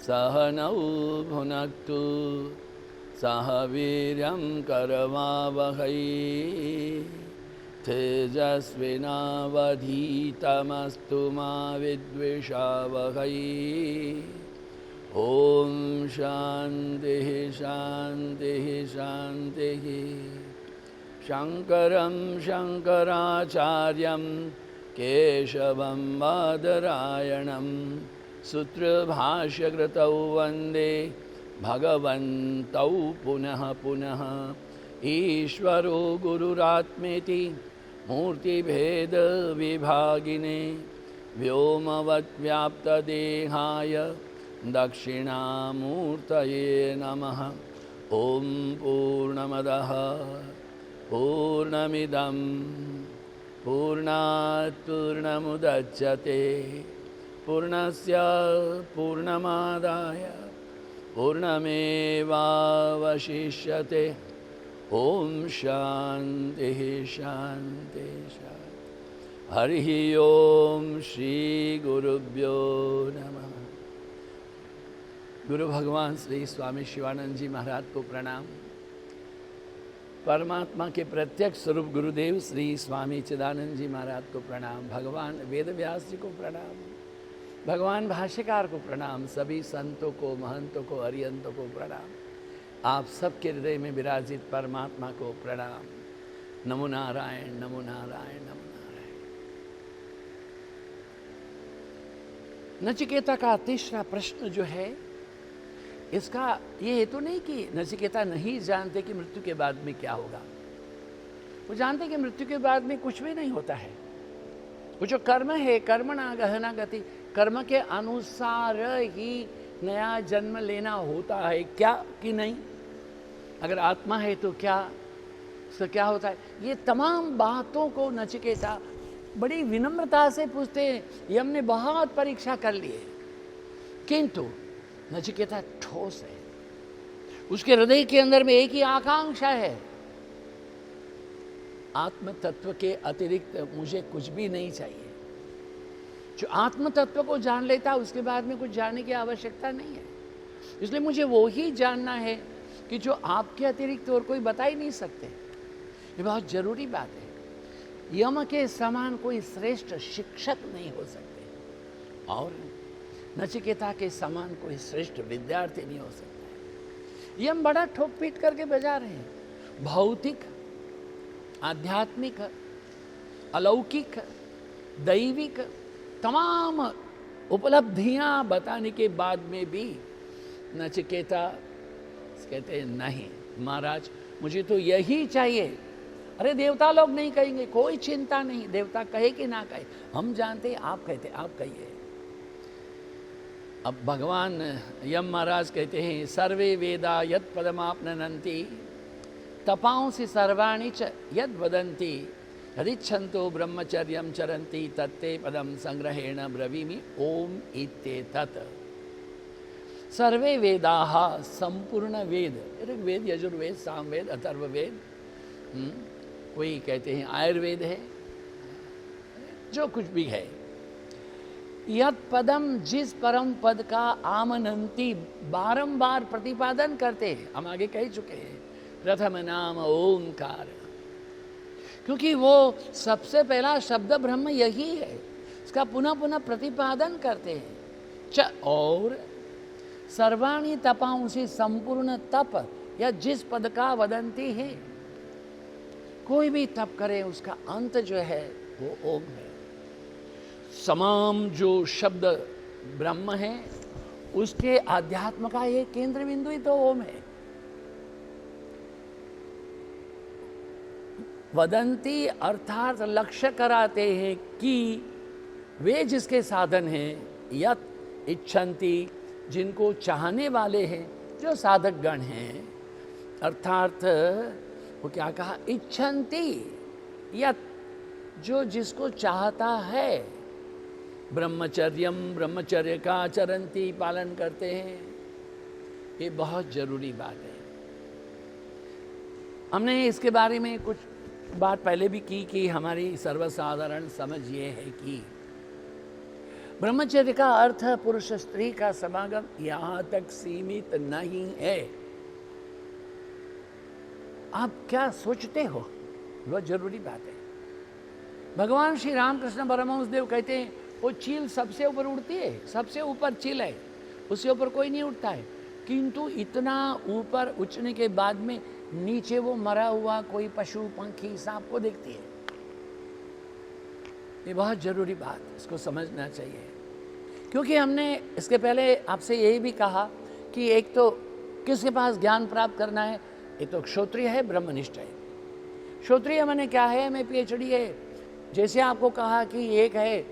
सह नौ भुनक्तु सह वीर्यं करवावहै तेजस्विनावधीतमस्तु मा विद्विषावहै। ओम शांति शांति शांति। शंकरं शंकराचार्यं केशवं बादरायणं सूत्रभाष्यकृतौ वन्दे भगवन्तौ पुनः पुनः। ईश्वरो गुरुरात्मेति मूर्तिभेद विभागिने व्योमवद्व्याप्तदेहाय दक्षिणामूर्तये नमः। ओम पूर्णमदः पूर्णमिदं पूर्णात् पूर्णमुदच्यते पूर्णस्य पूर्णमादाय पूर्णमेवावशिष्यते। ओम शांति शांति शांति। हरि ओम श्री गुरुभ्यो नमः। गुरु भगवान श्री स्वामी शिवानंद जी महाराज को प्रणाम। परमात्मा के प्रत्यक्ष स्वरूप गुरुदेव श्री स्वामी चिदानंद जी महाराज को प्रणाम। भगवान वेद व्यास जी को प्रणाम। भगवान भाष्यकार को प्रणाम। सभी संतों को, महंतों को, अरियंतों को प्रणाम। आप सबके हृदय में विराजित परमात्मा को प्रणाम। नमो नारायण नमो नारायण नमो नारायण। नचिकेता का तीसरा प्रश्न जो है, इसका ये हेतु नहीं कि नचिकेता नहीं जानते कि मृत्यु के बाद में क्या होगा। वो जानते कि मृत्यु के बाद में कुछ भी नहीं होता है। वो जो कर्म है, कर्मणा गहना गति, कर्म के अनुसार ही नया जन्म लेना होता है, क्या कि नहीं। अगर आत्मा है तो क्या, तो क्या होता है। ये तमाम बातों को नचिकेता बड़ी विनम्रता से पूछते हैं। ये हमने बहुत परीक्षा कर ली है, किंतु नचिकेता ठोस है। उसके हृदय के अंदर में एक ही आकांक्षा है, आत्म तत्व के अतिरिक्त मुझे कुछ भी नहीं चाहिए। जो आत्म तत्व को जान लेता है उसके बाद में कुछ जानने की आवश्यकता नहीं है। इसलिए मुझे वो ही जानना है कि जो आपके अतिरिक्त और कोई बता ही नहीं सकते। ये बहुत जरूरी बात है। यम के समान कोई श्रेष्ठ शिक्षक नहीं हो सकते, और नचिकेता के समान कोई श्रेष्ठ विद्यार्थी नहीं हो सकता। यम बड़ा ठोक पीट करके बजा रहे हैं। भौतिक, आध्यात्मिक, अलौकिक, दैविक तमाम उपलब्धियां बताने के बाद में भी नचिकेता कहते हैं नहीं महाराज, मुझे तो यही चाहिए। अरे देवता लोग नहीं कहेंगे, कोई चिंता नहीं, देवता कहे कि ना कहे, हम जानते, आप कहते, आप कहिए। अब भगवान यम महाराज कहते हैं, सर्वे वेदा यत् पदमाप्ननन्ति तपांसि सर्वाणि च यद् वदन्ति यदिच्छन्तो ब्रह्मचर्यं चरन्ति तत्ते पदं संग्रहेण ब्रवीमि ओम इत्येतत्। सर्वे वेदाः, संपूर्ण वेद, ऋग्वेद, यजुर्वेद, सामवेद, अथर्ववेद, कोई कहते हैं आयुर्वेद है, जो कुछ भी है, यत् पदम, जिस परम पद का आमनंती बारंबार प्रतिपादन करते हैं। हम आगे कह चुके हैं, प्रथम नाम ओंकार, क्योंकि वो सबसे पहला शब्द ब्रह्म यही है, इसका पुनः पुनः प्रतिपादन करते हैं। और सर्वाणि तपांसि, संपूर्ण तप या जिस पद का वदंती है, कोई भी तप करे उसका अंत जो है वो ओम है। तमाम जो शब्द ब्रह्म है उसके आध्यात्म का ये केंद्र बिंदु ही तो ओम है। वदंती अर्थात लक्ष्य कराते हैं कि वे जिसके साधन हैं, यत इच्छन्ति, जिनको चाहने वाले हैं, जो साधक गण हैं, अर्थात वो क्या कहा, इच्छन्ति, यत, जो जिसको चाहता है, ब्रह्मचर्यम, ब्रह्मचर्य का आचरन्ति, पालन करते हैं। ये बहुत जरूरी बात है। हमने इसके बारे में कुछ बात पहले भी की कि हमारी सर्वसाधारण समझ ये है कि ब्रह्मचर्य का अर्थ पुरुष स्त्री का समागम यहां तक सीमित नहीं है। आप क्या सोचते हो, बहुत जरूरी बात है। भगवान श्री रामकृष्ण परमहंस देव कहते हैं वो चील सबसे ऊपर उड़ती है, सबसे ऊपर चील है, उससे ऊपर कोई नहीं उठता है, किंतु इतना ऊपर उठने के बाद में नीचे वो मरा हुआ कोई पशु पंखी सांप को देखती है। ये बहुत जरूरी बात, इसको समझना चाहिए। क्योंकि हमने इसके पहले आपसे यही भी कहा कि एक तो किसके पास ज्ञान प्राप्त करना है, एक तो क्षत्रिय है, ब्रह्मनिष्ठ है। क्षत्रिय माने क्या है, हमें पीएचडी है। जैसे आपको कहा कि एक है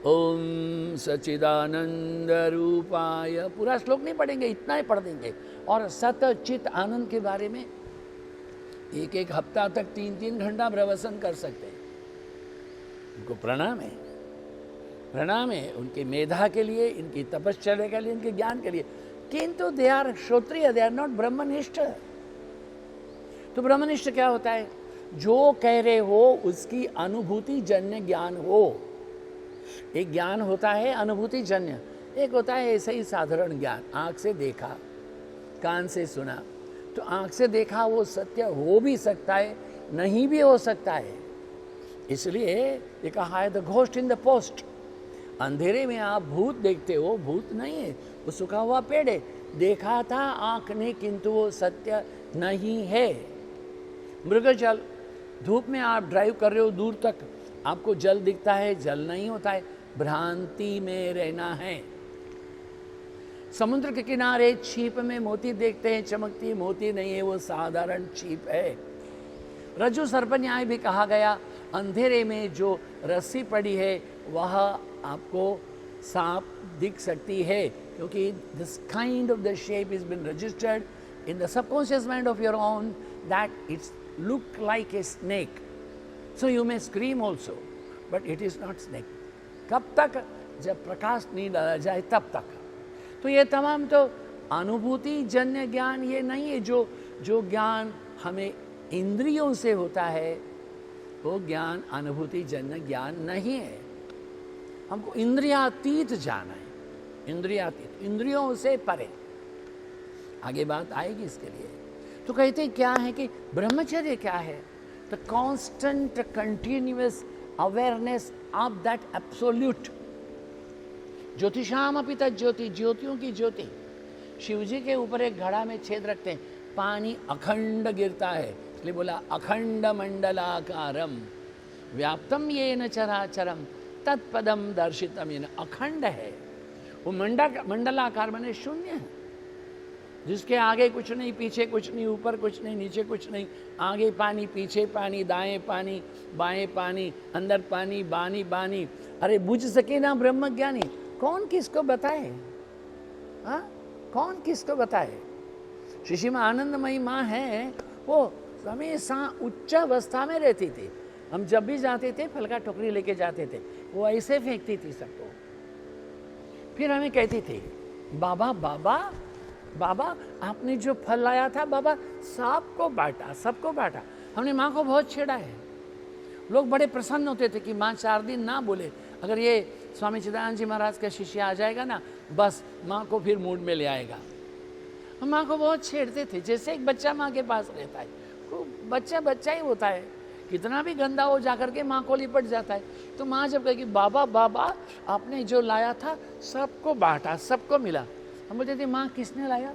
ओम सच्चिदानंद रूपाय, पूरा श्लोक नहीं पढ़ेंगे, इतना ही पढ़ देंगे, और सत चित आनंद के बारे में एक एक हफ्ता तक 3-3 घंटा प्रवचन कर सकते हैं। उनको प्रणाम है, प्रणाम है उनके मेधा के लिए, इनकी तपश्चर्या के लिए, इनके ज्ञान के लिए, किंतु दे आर क्षत्रिय, दे आर नॉट ब्रह्मनिष्ठ। तो ब्रह्मनिष्ठ क्या होता है, जो कह रहे हो उसकी अनुभूति जन्य ज्ञान हो। एक ज्ञान होता है अनुभूति जन्य, एक होता है ऐसे ही साधारण ज्ञान, आंख से देखा, कान से सुना। तो आंख से देखा वो सत्य हो भी सकता है, नहीं भी हो सकता है। इसलिए ये कहा है the ghost in the post. अंधेरे में आप भूत देखते हो, भूत नहीं है, वो सूखा हुआ पेड़ है, देखा था आंख ने, किंतु वो सत्य नहीं है। मृगजल, धूप में आप ड्राइव कर रहे हो, दूर तक आपको जल दिखता है, जल नहीं होता है, भ्रांति में रहना है। समुद्र के किनारे छीप में मोती देखते हैं, चमकती मोती नहीं है, वो साधारण छीप है। रज्जु सर्प न्याय भी कहा गया, अंधेरे में जो रस्सी पड़ी है वह आपको सांप दिख सकती है, क्योंकि this kind of the shape is been registered in the subconscious mind of your own that it's look like a snake, so you may scream also, but it is not snake. कब तक, जब प्रकाश नहीं डाला जाए तब तक। तो ये तमाम तो अनुभूति जन्य ज्ञान ये नहीं है। जो ज्ञान हमें इंद्रियों से होता है वो ज्ञान अनुभूति जन्य ज्ञान नहीं है। हमको इंद्रियातीत जाना है, इंद्रियातीत, इंद्रियों से परे। आगे बात आएगी इसके लिए। तो कहते क्या है कि ब्रह्मचर्य क्या है, the constant continuous awareness of that absolute. ज्योतिषाम अपि तज्ज्योति, ज्योतियों की ज्योति। शिव जी के ऊपर एक घड़ा में छेद रखते हैं, पानी अखंड गिरता है, इसलिए बोला अखंड मंडलाकारम व्याप्तम येन चराचरम तत्पदम दर्शितम। येन अखंड है, वो मंडलाकार माने शून्य है, जिसके आगे कुछ नहीं, पीछे कुछ नहीं, ऊपर कुछ नहीं, नीचे कुछ नहीं, आगे पानी, पीछे पानी, दाएं पानी, बाएं पानी, अंदर पानी, बानी बानी। अरे बुझ सके ना ब्रह्मज्ञानी, कौन किसको बताए? हाँ, कौन किसको बताए? श्री माँ आनंदमयी माँ है, वो हमेशा उच्च अवस्था में रहती थी। हम जब भी जाते थे फल का टोकरी लेके जाते थे, वो ऐसे फेंकती थी सबको। फिर हमें कहती थी, बाबा बाबा बाबा आपने जो फल लाया था बाबा सबको बांटा, सबको बांटा। हमने माँ को बहुत छेड़ा है। लोग बड़े प्रसन्न होते थे कि माँ 4 दिन ना बोले, अगर ये स्वामी चिदानंद जी महाराज का शिष्य आ जाएगा ना, बस माँ को फिर मूड में ले आएगा। हम माँ को बहुत छेड़ते थे, जैसे एक बच्चा माँ के पास रहता है। वो बच्चा बच्चा ही होता है, कितना भी गंदा हो जाकर के माँ को लिपट जाता है। तो माँ जब कहेगी बाबा बाबा आपने जो लाया था सबको बांटा, सबको मिला, हम बोलते थे माँ किसने लाया,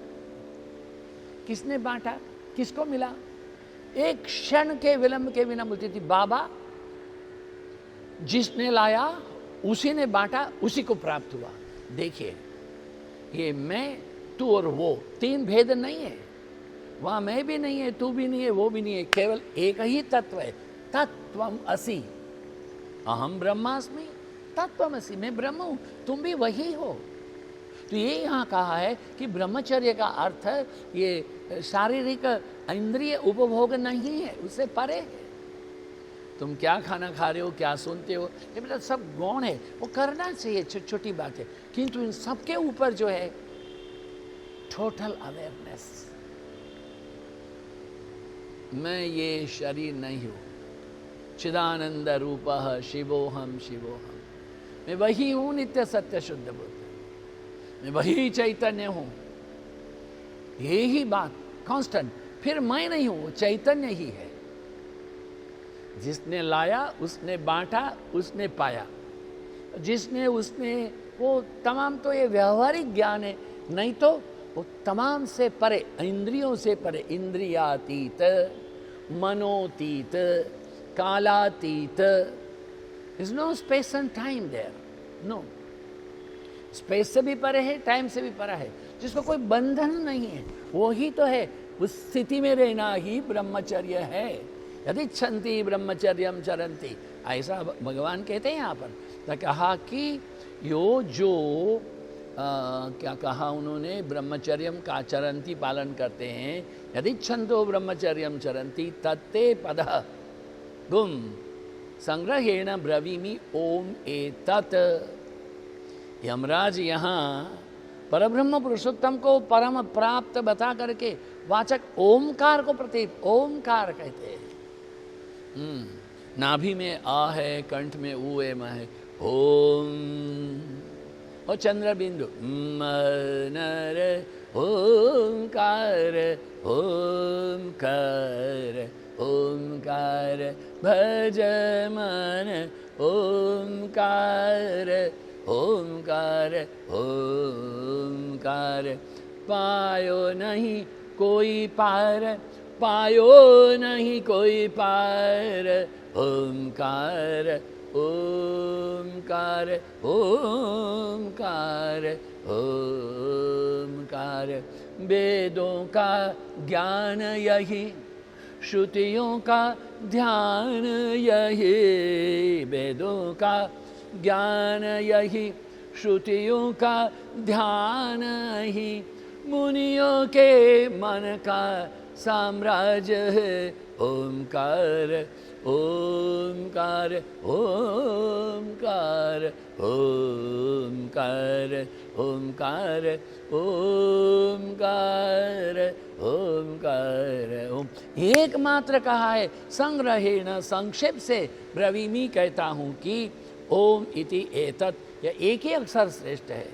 किसने बांटा, किसको मिला? एक क्षण के विलंब के बिना बोलती थी, बाबा जिसने लाया उसी ने बांटा, उसी को प्राप्त हुआ। देखिए, ये मैं, तू और वो, 3 भेद नहीं है। वहां मैं भी नहीं है, तू भी नहीं है, वो भी नहीं है, केवल एक ही तत्व है, तत्वम असि। अहम ब्रह्मास्मि तत्वमसि, मैं ब्रह्म हूं, तुम भी वही हो। तो ये यहाँ कहा है कि ब्रह्मचर्य का अर्थ ये शारीरिक इंद्रिय उपभोग नहीं है, उससे परे है। तुम क्या खाना खा रहे हो, क्या सुनते हो, ये मतलब सब गौण है, वो करना चाहिए, छोटी छोटी बात है। किंतु इन सबके ऊपर जो है टोटल अवेयरनेस, मैं ये शरीर नहीं हूं, चिदानंद रूपः शिवोहम शिवोहम। मैं वही हूं नित्य सत्य शुद्ध बुद्ध, मैं वही चैतन्य हूं। यही बात कांस्टेंट। फिर मैं नहीं हूं, चैतन्य ही है। जिसने लाया उसने बांटा, उसने पाया, जिसने उसने वो तमाम, तो ये व्यवहारिक ज्ञान है, नहीं तो वो तमाम से परे, इंद्रियों से परे, इंद्रियातीत, मनोतीत, कालातीत। Is no space and time there, no. Space से भी परे है, टाइम से भी परे है, जिसको कोई बंधन नहीं है, वो ही तो है। उस स्थिति में रहना ही ब्रह्मचर्य है। यदि छंती ब्रह्मचर्यम चरंती, ऐसा भगवान कहते हैं यहाँ पर। तो कहा कि यो जो क्या कहा उन्होंने, ब्रह्मचर्यम का चरंती पालन करते हैं, यदि छंदो ब्रह्मचर्यम चरंती तत्ते पद गुम संग्रहेण ब्रवीमि ओम एतत्। यमराज यहाँ परब्रह्म पुरुषोत्तम को परम प्राप्त बता करके वाचक ओमकार को प्रतीक ओमकार कहते हैं। नाभि में आ है, कंठ में ऊ है, म है, ओम। और चंद्र बिंदु नर ओंकार ओंकार ओंकार भज मन ओंकार ओंकार ओंकार। पायो नहीं कोई पार, पायो नहीं कोई पार, ओंकार ओंकार ओंकार ओंकार। वेदों का ज्ञान यही, श्रुतियों का ध्यान यही, वेदों का ज्ञान यही, श्रुतियों का ध्यान ही, मुनियों के मन का साम्राज्य है। ओंकार ओंकार ओंकार ओंकार ओंकार ओंकार ओंकार। ओम एकमात्र कहा है, संग्रहेण संक्षेप से ब्रवीमि कहता हूँ कि ओम इति एतत्, यह एक ही अक्षर श्रेष्ठ है।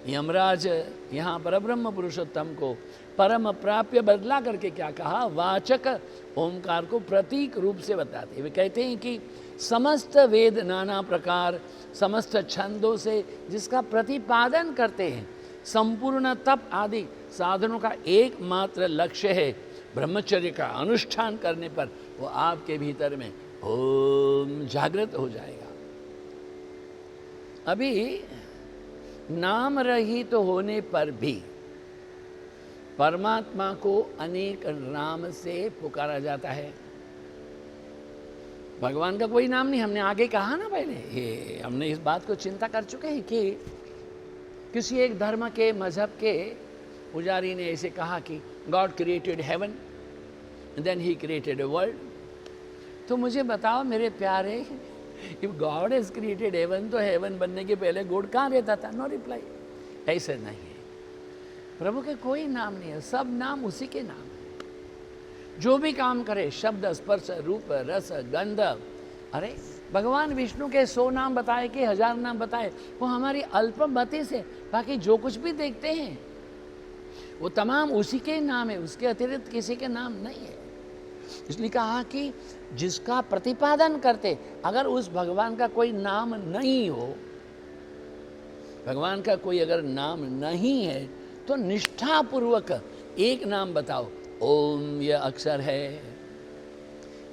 यमराज यहाँ परब्रह्म पुरुषोत्तम को परम प्राप्य बदला करके क्या कहा, वाचक ओंकार को प्रतीक रूप से बताते। वे कहते हैं कि समस्त वेद नाना प्रकार, समस्त छंदों से जिसका प्रतिपादन करते हैं, संपूर्ण तप आदि साधनों का एकमात्र लक्ष्य है ब्रह्मचर्य का अनुष्ठान करने पर वो आपके भीतर में ओम जागृत हो जाएगा। अभी नाम रहित होने पर भी परमात्मा को अनेक नाम से पुकारा जाता है। भगवान का कोई नाम नहीं, हमने आगे कहा ना पहले, ये हमने इस बात को चिंता कर चुके हैं कि किसी एक धर्म के मजहब के पुजारी ने ऐसे कहा कि god created heaven then he created a world. तो मुझे बताओ मेरे प्यारे, if god has created heaven, तो हेवन बनने के पहले गॉड कहाँ रहता था? No reply. ऐसे नहीं है, प्रभु के कोई नाम नहीं है, सब नाम उसी के नाम है। जो भी काम करे, शब्द स्पर्श रूप रस गंध, अरे भगवान विष्णु के 100 नाम बताए कि 1000 नाम बताए, वो हमारी अल्पमति से, बाकी जो कुछ भी देखते हैं वो तमाम उसी के नाम है, उसके अतिरिक्त किसी के नाम नहीं है। इसलिए कहा कि जिसका प्रतिपादन करते, अगर उस भगवान का कोई नाम नहीं हो, भगवान का कोई अगर नाम नहीं है, तो निष्ठापूर्वक एक नाम बताओ। ओम यह अक्षर है,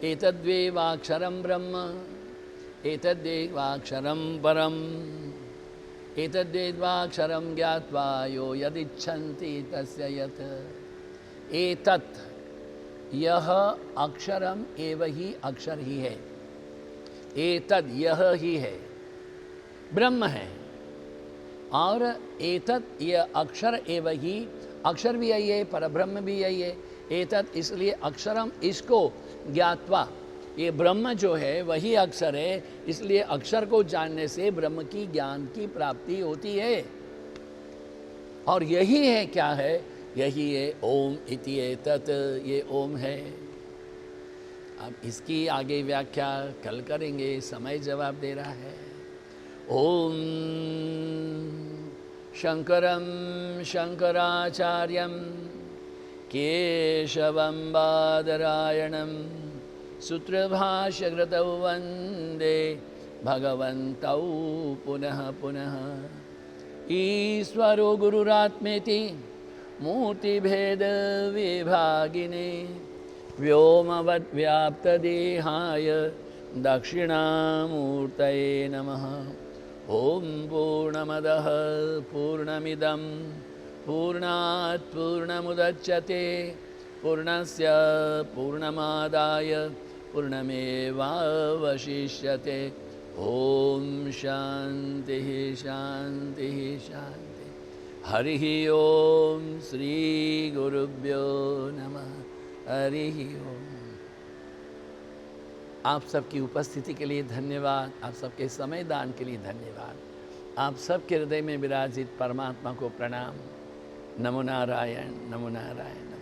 एतद्वेवाक्षरम ब्रह्म, एतद्वेवाक्षरम परम, एतद्वेवाक्षरम ज्ञात्वा यो यदिच्छन्ति तस्य यत्। एतत्, यह अक्षरम एव ही, अक्षर ही है, एतद यह ही है, ब्रह्म है, और एतत् यह अक्षर एव ही, अक्षर भी यही है, परब्रह्म भी यही है। एतत् इसलिए अक्षरम, इसको ज्ञात्वा, ये ब्रह्म जो है वही अक्षर है, इसलिए अक्षर को जानने से ब्रह्म की ज्ञान की प्राप्ति होती है। और यही है, क्या है? यही है ओम इति एतत्, ये ओम है। अब इसकी आगे व्याख्या कल करेंगे, समय जवाब दे रहा है। ॐ शङ्करं शङ्कराचार्यं केशवं बादरायणं सूत्रभाष्यकृतौ वन्दे भगवन्तौ पुनः पुनः। ईश्वरो गुरुरात्मेति मूर्तिभेदविभागिने व्योमवद्व्याप्तदेहाय दक्षिणामूर्तये नमः। ॐ पूर्णमदः पूर्णमिदं पूर्णात् पूर्णमुदच्यते पूर्णस्य पूर्णमादाय पूर्णमेवावशिष्यते। ॐ शान्तिः शान्तिः शान्तिः। हरिः ॐ श्रीगुरुभ्यो नमः। हरिः ॐ। आप सबकी उपस्थिति के लिए धन्यवाद, आप सबके समय दान के लिए धन्यवाद, आप सबके हृदय में विराजित परमात्मा को प्रणाम। नमो नारायण, नमो नारायण।